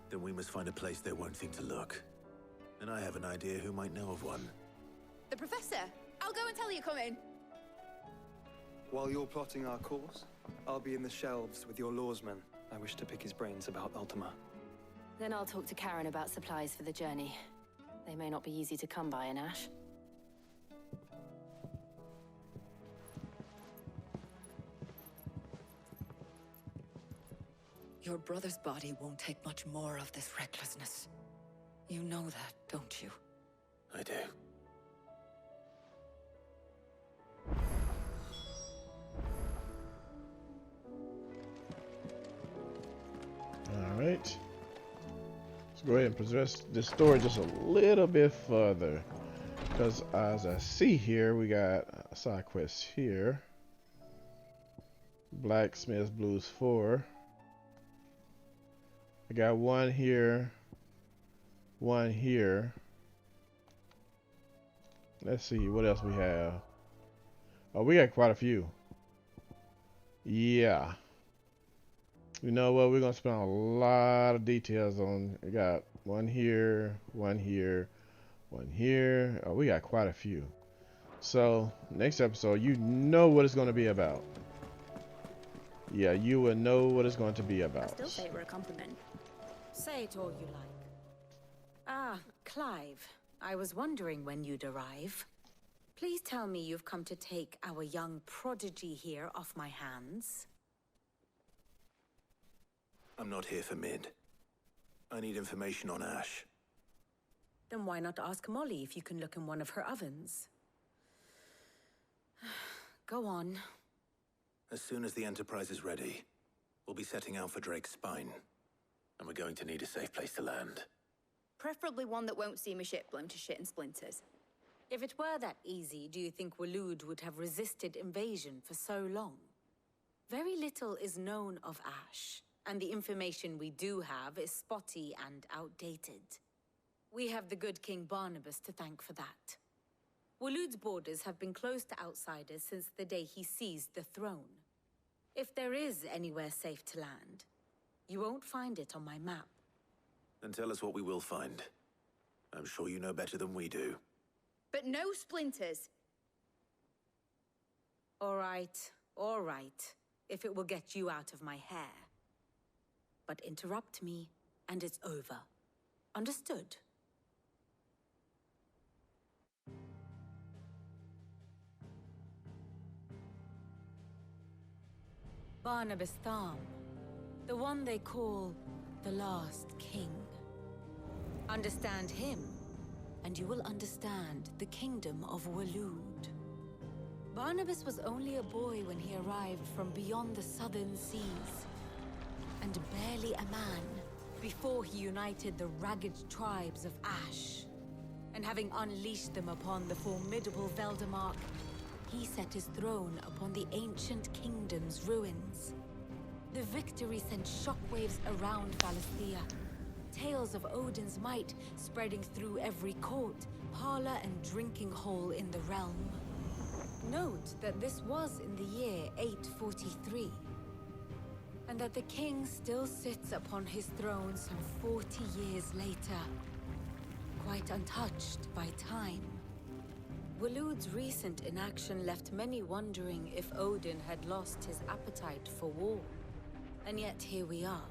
Then we must find a place they won't think to look. And I have an idea who might know of one. The Professor! I'll go and tell you come in. While you're plotting our course, I'll be in the shelves with your lawsman. I wish to pick his brains about Ultima. Then I'll talk to Karen about supplies for the journey. They may not be easy to come by in Ash. Your brother's body won't take much more of this recklessness. You know that, don't you? I do. Alright. Let's go ahead and progress this story just a little bit further. Because as I see here, we got a side quest here. Blacksmith's Blues 4. I got one here. One here. Let's see what else we have. Oh, we got quite a few. Yeah. You know what? We're gonna spend a lot of details on. We got one here, one here, one here. Oh, we got quite a few. So next episode, you know what it's gonna be about. Yeah, you will know what it's going to be about. I still say we're a compliment. Say it all you like. Ah, Clive. I was wondering when you'd arrive. Please tell me you've come to take our young prodigy here off my hands. I'm not here for Mid. I need information on Ash. Then why not ask Molly if you can look in one of her ovens? Go on. As soon as the Enterprise is ready, we'll be setting out for Drake's Spine. And we're going to need a safe place to land. Preferably one that won't see my ship blown to shit and splinters. If it were that easy, do you think Waloed would have resisted invasion for so long? Very little is known of Ash, and the information we do have is spotty and outdated. We have the good King Barnabas to thank for that. Waloed's borders have been closed to outsiders since the day he seized the throne. If there is anywhere safe to land, you won't find it on my map. Then tell us what we will find. I'm sure you know better than we do. But no splinters. All right, if it will get you out of my hair. But interrupt me, and it's over. Understood? Barnabas Tham, the one they call the last king. Understand him, and you will understand the kingdom of Waloed. Barnabas was only a boy when he arrived from beyond the southern seas, and barely a man before he united the ragged tribes of Ash. And having unleashed them upon the formidable Veldamark, he set his throne upon the ancient kingdom's ruins. The victory sent shockwaves around Valisthea, tales of Odin's might spreading through every court, parlor, and drinking hole in the realm. Note that this was in the year 843, and that the king still sits upon his throne some 40 years later, quite untouched by time. Waloed's recent inaction left many wondering if Odin had lost his appetite for war. And yet here we are.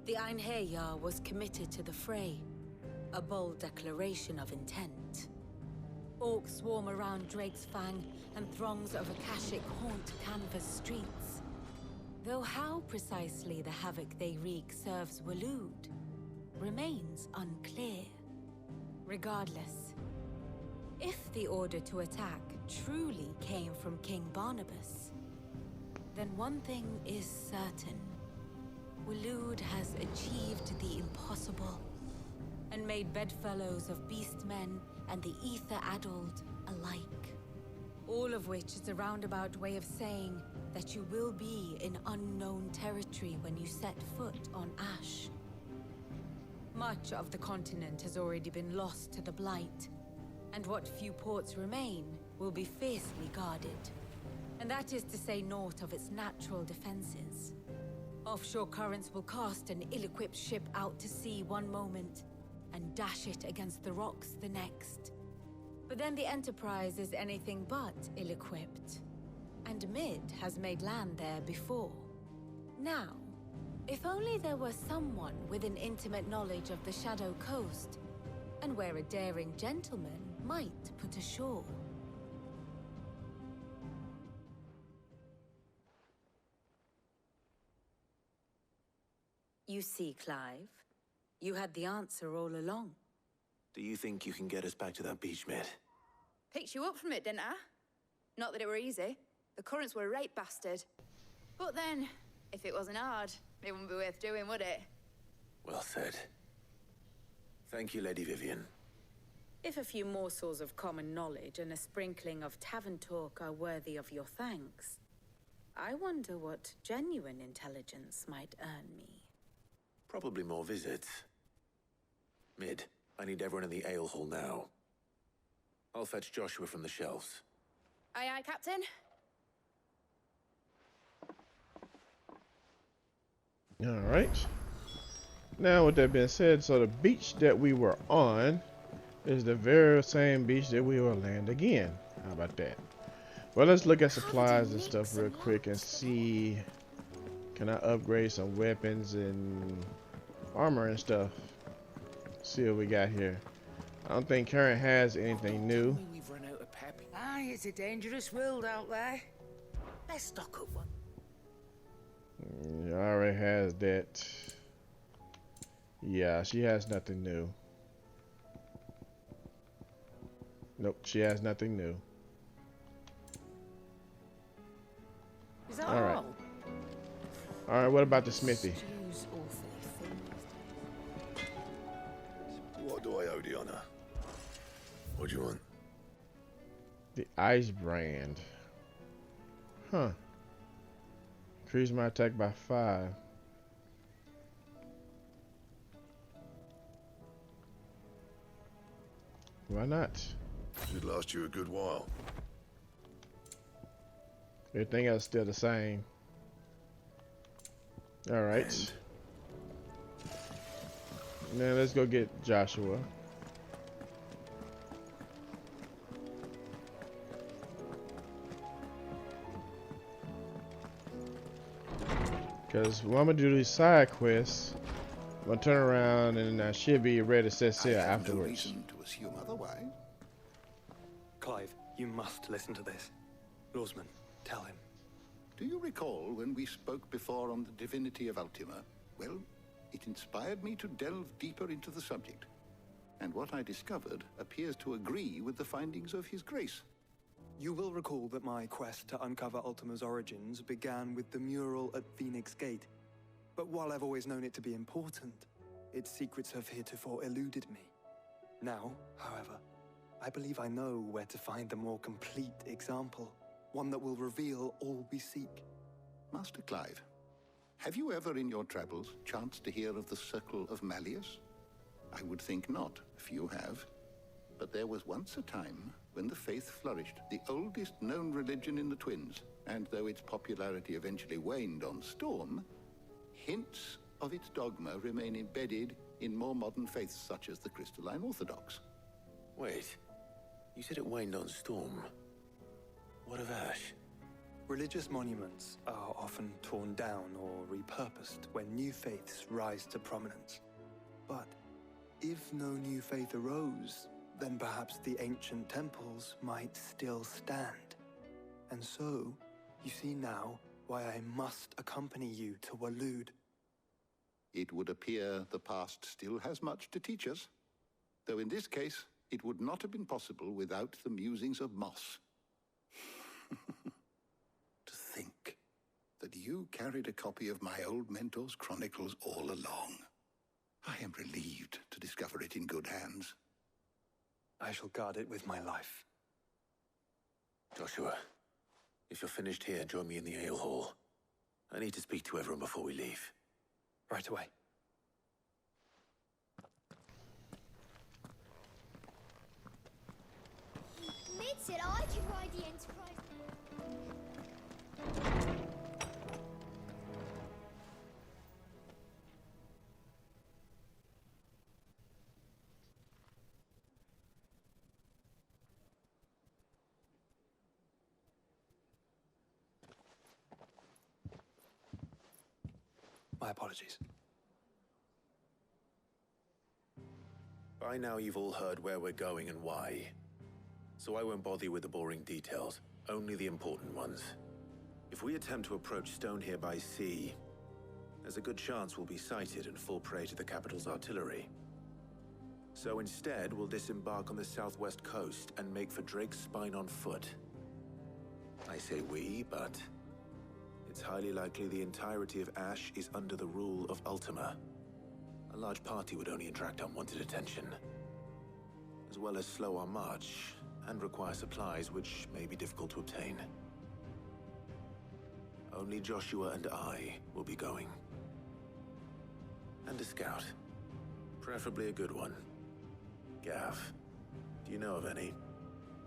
The Einherjar was committed to the fray, a bold declaration of intent. Orcs swarm around Drake's Fang, and throngs of Akashic haunt Canvas streets. Though how precisely the havoc they wreak serves Waloed remains unclear. Regardless, if the order to attack truly came from King Barnabas, then one thing is certain. Waloed has achieved the impossible, and made bedfellows of beastmen and the ether-addled alike. All of which is a roundabout way of saying that you will be in unknown territory when you set foot on Ash. Much of the continent has already been lost to the Blight, and what few ports remain will be fiercely guarded. And that is to say naught of its natural defenses. Offshore currents will cast an ill-equipped ship out to sea one moment, and dash it against the rocks the next. But then the Enterprise is anything but ill-equipped. And Mid has made land there before. Now, if only there were someone with an intimate knowledge of the Shadow Coast, and where a daring gentleman might put ashore. You see, Clive, you had the answer all along. Do you think you can get us back to that beach, Mid? Picked you up from it, didn't I? Not that it were easy. The currents were a right bastard. But then, if it wasn't hard, it wouldn't be worth doing, would it? Well said. Thank you, Lady Vivian. If a few morsels of common knowledge and a sprinkling of tavern talk are worthy of your thanks, I wonder what genuine intelligence might earn me. Probably more visits. Mid, I need everyone in the ale hall now. I'll fetch Joshua from the shelves. Aye, aye, Captain. Alright. Now, with that being said, so the beach that we were on is the very same beach that we will land again. How about that? Well, let's look at supplies and stuff real quick and see. Can I upgrade some weapons and armor and stuff? See what we got here. I don't think Karen has anything new. We've run out of pep. Aye, it's a dangerous world out there. Let's stock up one. I already has that. Yeah, she has nothing new. Nope, she has nothing new. Is that all right? all? All right, what about the smithy? What do I owe the honor? What do you want? The ice brand. Huh. Increase my attack by 5. Why not? Should last you a good while. Everything else still the same. All right. Now let's go get Joshua. Because when I'm gonna do these side quests, I'm gonna turn around and I should be ready to set sail afterwards. No reason to assume otherwise. Clive, you must listen to this. Lawsman, tell him. Do you recall when we spoke before on the divinity of Ultima? Well, it inspired me to delve deeper into the subject. And what I discovered appears to agree with the findings of His Grace. You will recall that my quest to uncover Ultima's origins began with the mural at Phoenix Gate. But while I've always known it to be important, its secrets have heretofore eluded me. Now, however, I believe I know where to find the more complete example, one that will reveal all we seek. Master Clive, have you ever in your travels chanced to hear of the Circle of Malleus? I would think not, few have. But there was once a time when the faith flourished, the oldest known religion in the Twins, and though its popularity eventually waned on Storm, hints of its dogma remain embedded in more modern faiths such as the Crystalline Orthodox. Wait, you said it waned on Storm. What of Ash? Religious monuments are often torn down or repurposed when new faiths rise to prominence. But if no new faith arose, then perhaps the ancient temples might still stand. And so, you see now why I must accompany you to Waloed. It would appear the past still has much to teach us, though in this case, it would not have been possible without the musings of Moss. To think that you carried a copy of my old mentor's chronicles all along. I am relieved to discover it in good hands. I shall guard it with my life. Joshua, if you're finished here, join me in the ale hall. I need to speak to everyone before we leave. Right away. Mid said I could ride the Enterprise. My apologies. By now you've all heard where we're going and why. So I won't bother you with the boring details, only the important ones. If we attempt to approach Stone here by sea, there's a good chance we'll be sighted and fall prey to the capital's artillery. So instead, we'll disembark on the southwest coast and make for Drake's Spine on foot. I say we, but it's highly likely the entirety of Ash is under the rule of Ultima. A large party would only attract unwanted attention, as well as slow our march and require supplies which may be difficult to obtain. Only Joshua and I will be going. And a scout. Preferably a good one. Gav, do you know of any?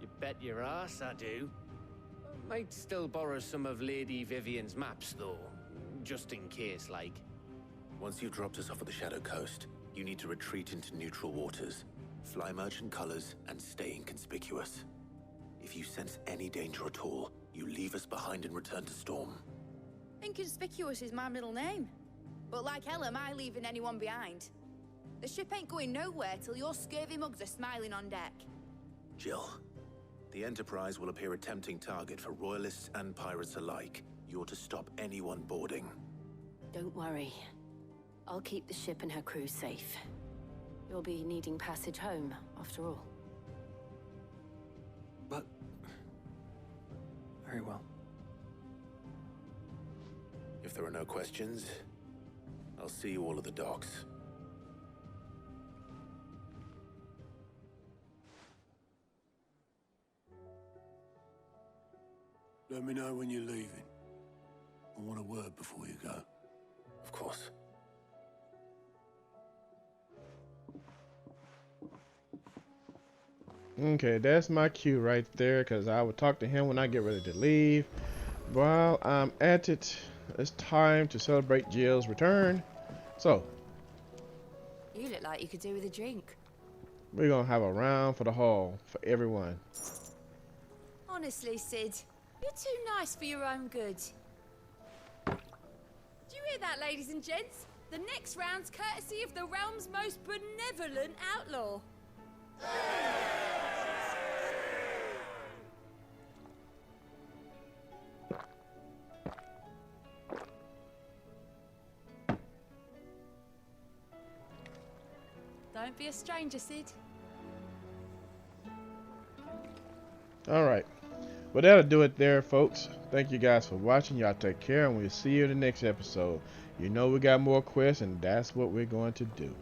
You bet your ass I do. Might still borrow some of Lady Vivian's maps, though. Just in case, like. Once you've dropped us off at the Shadow Coast, you need to retreat into neutral waters, fly merchant colors, and stay inconspicuous. If you sense any danger at all, you leave us behind and return to Storm. Inconspicuous is my middle name. But like hell am I leaving anyone behind. The ship ain't going nowhere till your scurvy mugs are smiling on deck. Jill, the Enterprise will appear a tempting target for royalists and pirates alike. You're to stop anyone boarding. Don't worry. I'll keep the ship and her crew safe. You'll be needing passage home, after all. But... very well. If there are no questions, I'll see you all at the docks. Let me know when you're leaving. I want a word before you go. Of course. Okay, that's my cue right there, because I would talk to him when I get ready to leave. While I'm at it, it's time to celebrate Jill's return. So, You look like you could do with a drink. we're going to have a round for the hall for everyone. Honestly, Sid, you're too nice for your own good. Do you hear that, ladies and gents? The next round's courtesy of the realm's most benevolent outlaw. Don't be a stranger, Sid. Alright. Well, that'll do it there, folks. Thank you guys for watching. Y'all take care, and we'll see you in the next episode. You know we got more quests, and that's what we're going to do.